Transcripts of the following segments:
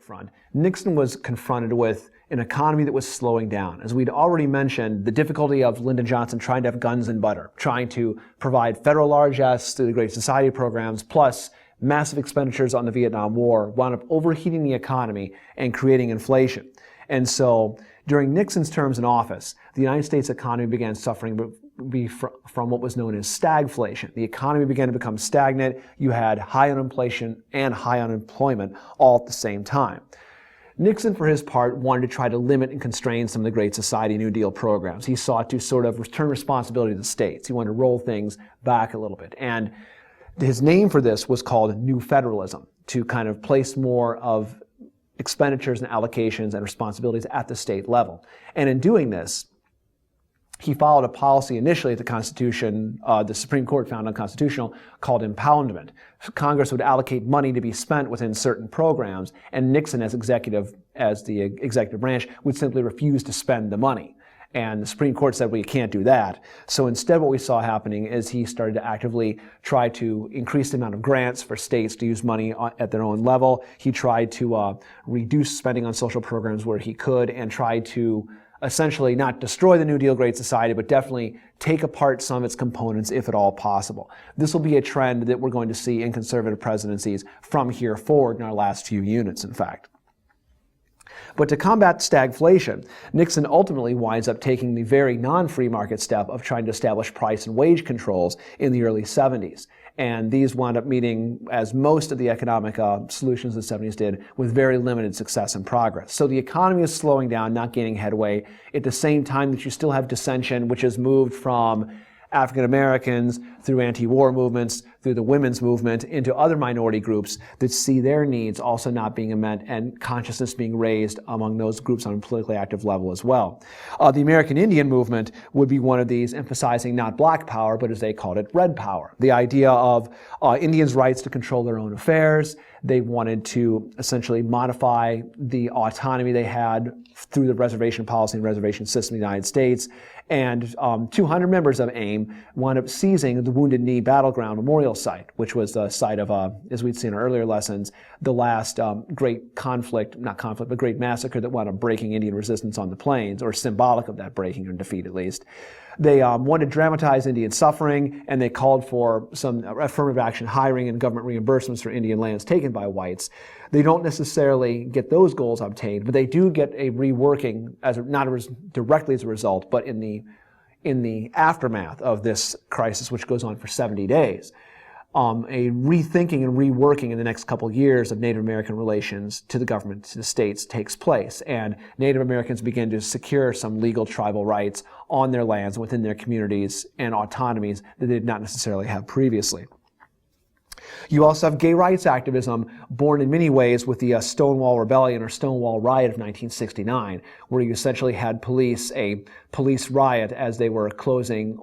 front, Nixon was confronted with an economy that was slowing down. As we'd already mentioned, the difficulty of Lyndon Johnson trying to have guns and butter, trying to provide federal largesse through the Great Society programs, plus massive expenditures on the Vietnam War, wound up overheating the economy and creating inflation. And so during Nixon's terms in office, the United States economy began suffering from what was known as stagflation. The economy began to become stagnant. You had high inflation and high unemployment all at the same time. Nixon, for his part, wanted to try to limit and constrain some of the Great Society New Deal programs. He sought to sort of return responsibility to the states. He wanted to roll things back a little bit. And his name for this was called New Federalism, to kind of place more of expenditures and allocations and responsibilities at the state level. And in doing this, he followed a policy initially at the Constitution, the Supreme Court found unconstitutional, called impoundment. Congress would allocate money to be spent within certain programs, and Nixon, as the executive branch, would simply refuse to spend the money. And the Supreme Court said, well, you can't do that. So instead what we saw happening is he started to actively try to increase the amount of grants for states to use money at their own level. He tried to reduce spending on social programs where he could, and tried to essentially not destroy the New Deal Great Society, but definitely take apart some of its components if at all possible. This will be a trend that we're going to see in conservative presidencies from here forward in our last few units, in fact. But to combat stagflation, Nixon ultimately winds up taking the very non-free market step of trying to establish price and wage controls in the early 70s. And these wound up meeting, as most of the economic solutions in the 70s did, with very limited success and progress. So the economy is slowing down, not gaining headway, at the same time that you still have dissension, which has moved from African Americans through anti-war movements, through the women's movement, into other minority groups that see their needs also not being met and consciousness being raised among those groups on a politically active level as well. The American Indian movement would be one of these, emphasizing not black power, but as they called it, red power. The idea of Indians' rights to control their own affairs. They wanted to essentially modify the autonomy they had through the reservation policy and reservation system in the United States. And 200 members of AIM wound up seizing the Wounded Knee Battleground Memorial Site, which was the site of, as we'd seen in our earlier lessons, the last great great massacre that wound up breaking Indian resistance on the plains, or symbolic of that breaking or defeat at least. They wanted to dramatize Indian suffering, and they called for some affirmative action hiring and government reimbursements for Indian lands taken by whites. They don't necessarily get those goals obtained, but they do get a reworking, directly as a result, but in the aftermath of this crisis, which goes on for 70 days. A rethinking and reworking in the next couple of years of Native American relations to the government, to the states, takes place. And Native Americans begin to secure some legal tribal rights on their lands, within their communities, and autonomies that they did not necessarily have previously. You also have gay rights activism, born in many ways with the Stonewall Rebellion or Stonewall Riot of 1969, where you essentially had a police riot as they were closing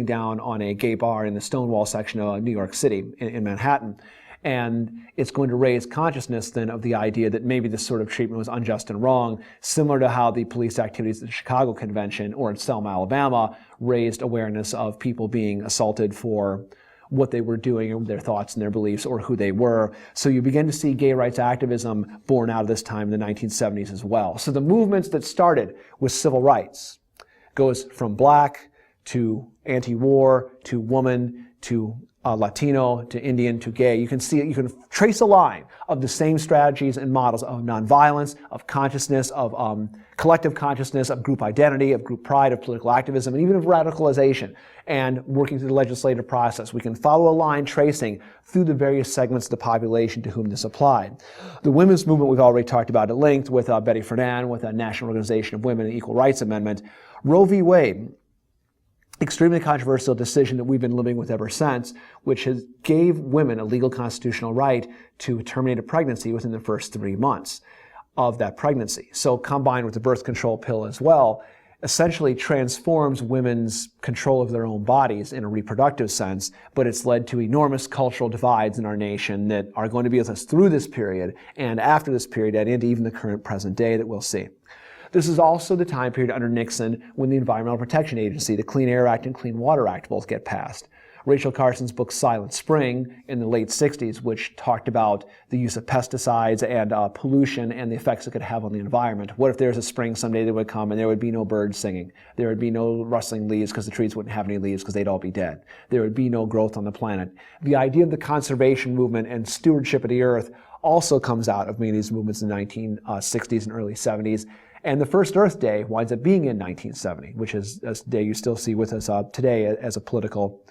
down on a gay bar in the Stonewall section of New York City in Manhattan. And it's going to raise consciousness then of the idea that maybe this sort of treatment was unjust and wrong, similar to how the police activities at the Chicago Convention or in Selma, Alabama, raised awareness of people being assaulted for what they were doing, or their thoughts and their beliefs, or who they were. So you begin to see gay rights activism born out of this time in the 1970s as well. So the movements that started with civil rights goes from black to anti-war to woman to Latino to Indian to gay. You can trace a line of the same strategies and models of nonviolence, of consciousness, of collective consciousness, of group identity, of group pride, of political activism, and even of radicalization, and working through the legislative process. We can follow a line tracing through the various segments of the population to whom this applied. The women's movement we've already talked about at length with Betty Friedan, with the National Organization of Women and Equal Rights Amendment. Roe v. Wade, extremely controversial decision that we've been living with ever since, which gave women a legal constitutional right to terminate a pregnancy within the first 3 months of that pregnancy. So combined with the birth control pill as well, essentially transforms women's control of their own bodies in a reproductive sense, but it's led to enormous cultural divides in our nation that are going to be with us through this period and after this period and into even the current present day that we'll see. This is also the time period under Nixon when the Environmental Protection Agency, the Clean Air Act and Clean Water Act both get passed. Rachel Carson's book Silent Spring in the late 60s, which talked about the use of pesticides and pollution and the effects it could have on the environment. What if there's a spring someday that would come and there would be no birds singing? There would be no rustling leaves because the trees wouldn't have any leaves because they'd all be dead. There would be no growth on the planet. The idea of the conservation movement and stewardship of the earth also comes out of many of these movements in the 1960s and early 70s. And the first Earth Day winds up being in 1970, which is a day you still see with us today as a political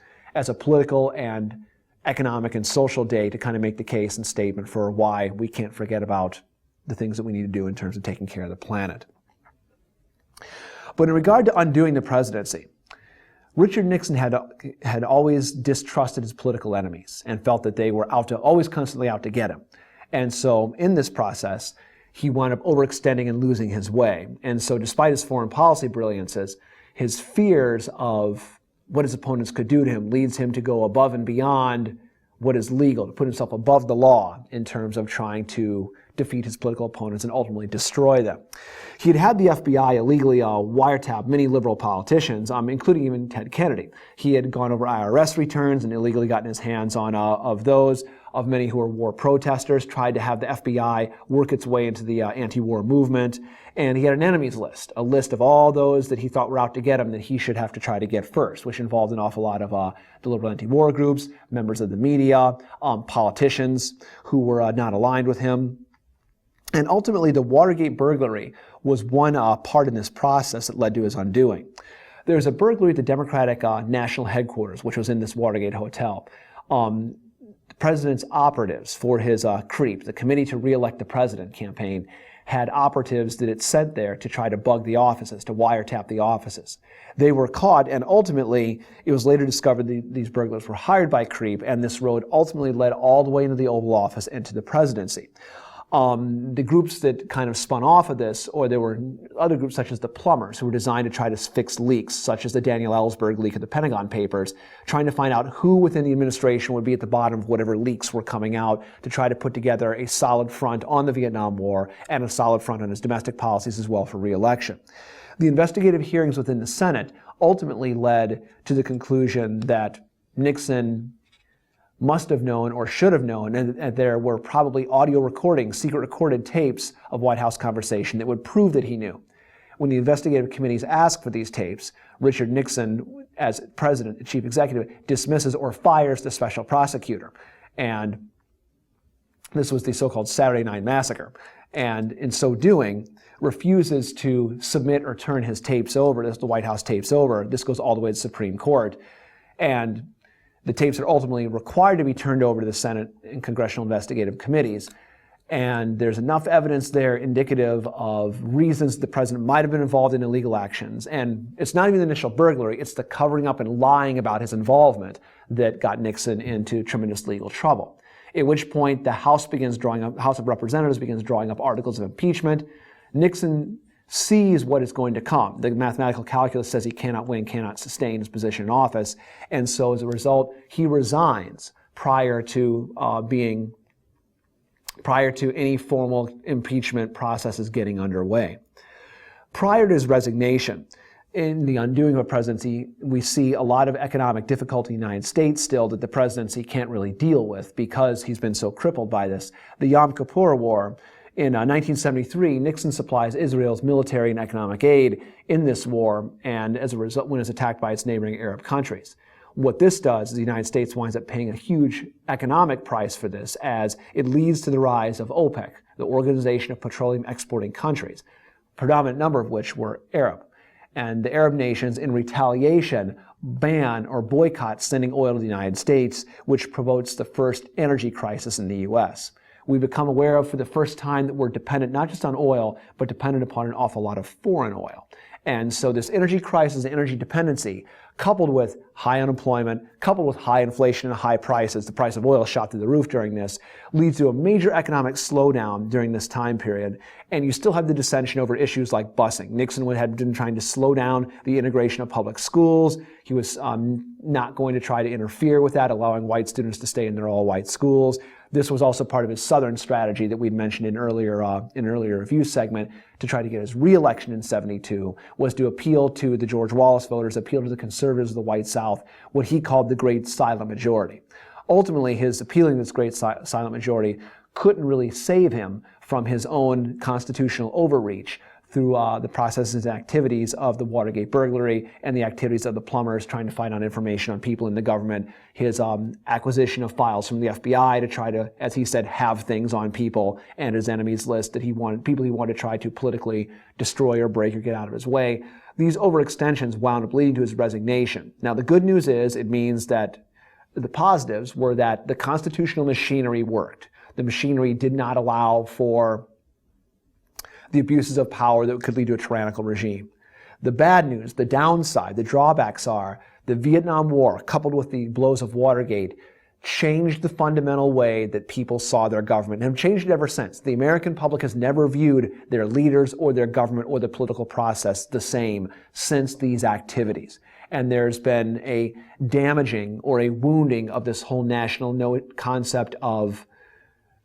and economic and social day to kind of make the case and statement for why we can't forget about the things that we need to do in terms of taking care of the planet. But in regard to undoing the presidency, Richard Nixon had always distrusted his political enemies and felt that they were always constantly out to get him. And so in this process, he wound up overextending and losing his way. And so despite his foreign policy brilliances, his fears of what his opponents could do to him leads him to go above and beyond what is legal, to put himself above the law in terms of trying to defeat his political opponents and ultimately destroy them. He had the FBI illegally wiretap many liberal politicians, including even Ted Kennedy. He had gone over IRS returns and illegally gotten his hands on of those, of many who were war protesters, tried to have the FBI work its way into the anti-war movement. And he had an enemies list, a list of all those that he thought were out to get him that he should have to try to get first, which involved an awful lot of the liberal anti-war groups, members of the media, politicians who were not aligned with him. And ultimately, the Watergate burglary was one part in this process that led to his undoing. There was a burglary at the Democratic National Headquarters, which was in this Watergate hotel. The president's operatives for his CREEP, the Committee to Re-elect the President campaign, had operatives that it sent there to try to bug the offices, to wiretap the offices. They were caught, and ultimately, it was later discovered these burglars were hired by CREEP, and this road ultimately led all the way into the Oval Office and to the presidency. The groups that kind of spun off of this, or there were other groups such as the plumbers who were designed to try to fix leaks, such as the Daniel Ellsberg leak of the Pentagon Papers, trying to find out who within the administration would be at the bottom of whatever leaks were coming out to try to put together a solid front on the Vietnam War and a solid front on his domestic policies as well for re-election. The investigative hearings within the Senate ultimately led to the conclusion that Nixon must have known or should have known, and there were probably audio recordings, secret recorded tapes of White House conversation that would prove that he knew. When the investigative committees asked for these tapes, Richard Nixon, as president and chief executive, dismisses or fires the special prosecutor. And this was the so-called Saturday Night Massacre. And in so doing, refuses to submit or turn his tapes over, the White House tapes over. This goes all the way to the Supreme Court. And the tapes are ultimately required to be turned over to the Senate and congressional investigative committees. And there's enough evidence there indicative of reasons the president might have been involved in illegal actions. And it's not even the initial burglary, it's the covering up and lying about his involvement that got Nixon into tremendous legal trouble. At which point the House of Representatives begins drawing up articles of impeachment. Nixon sees what is going to come. The mathematical calculus says he cannot win, cannot sustain his position in office. And so as a result, he resigns prior to any formal impeachment processes getting underway. Prior to his resignation, in the undoing of a presidency, we see a lot of economic difficulty in the United States still that the presidency can't really deal with because he's been so crippled by this. The Yom Kippur War, in 1973, Nixon supplies Israel's military and economic aid in this war, and as a result, when it's attacked by its neighboring Arab countries. What this does is the United States winds up paying a huge economic price for this, as it leads to the rise of OPEC, the Organization of Petroleum Exporting Countries, predominant number of which were Arab. And the Arab nations, in retaliation, ban or boycott sending oil to the United States, which provokes the first energy crisis in the U.S. We become aware of for the first time that we're dependent not just on oil, but dependent upon an awful lot of foreign oil. And so this energy crisis and energy dependency, coupled with high unemployment, coupled with high inflation and high prices, the price of oil shot through the roof during this, leads to a major economic slowdown during this time period. And you still have the dissension over issues like busing. Nixon had been trying to slow down the integration of public schools. He was not going to try to interfere with that, allowing white students to stay in their all-white schools. This was also part of his Southern strategy that we'd mentioned in an earlier review segment to try to get his re-election in 72, was to appeal to the George Wallace voters, appeal to the conservatives of the white South, what he called the great silent majority. Ultimately, his appealing to this great silent majority couldn't really save him from his own constitutional overreach through the processes and activities of the Watergate burglary and the activities of the plumbers trying to find out information on people in the government, his acquisition of files from the FBI to try to, as he said, have things on people, and his enemies list that people he wanted to try to politically destroy or break or get out of his way. These overextensions wound up leading to his resignation. Now, the good news is it means that the positives were that the constitutional machinery worked. The machinery did not allow for the abuses of power that could lead to a tyrannical regime. The bad news, the downside, the drawbacks are the Vietnam War, coupled with the blows of Watergate, changed the fundamental way that people saw their government, and have changed it ever since. The American public has never viewed their leaders or their government or the political process the same since these activities. And there's been a damaging or a wounding of this whole national concept of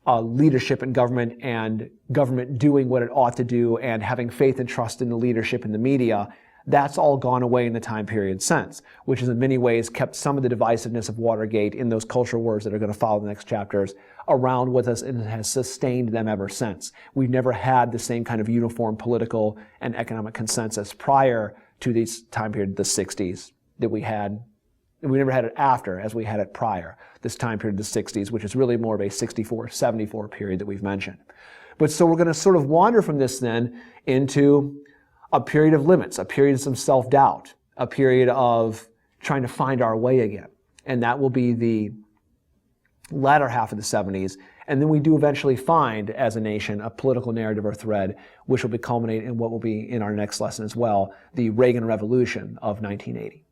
leadership in government and government doing what it ought to do and having faith and trust in the leadership in the media. That's all gone away in the time period since, which has in many ways kept some of the divisiveness of Watergate in those cultural wars that are going to follow the next chapters around with us, and has sustained them ever since. We've never had the same kind of uniform political and economic consensus prior to this time period, the 60s, that we had. We never had it after as we had it prior, this time period, the 60s, which is really more of a 64, 74 period that we've mentioned. But so we're going to sort of wander from this then into a period of limits, a period of some self-doubt, a period of trying to find our way again. And that will be the latter half of the 70s. And then we do eventually find, as a nation, a political narrative or thread, which will culminate in what will be in our next lesson as well, the Reagan Revolution of 1980.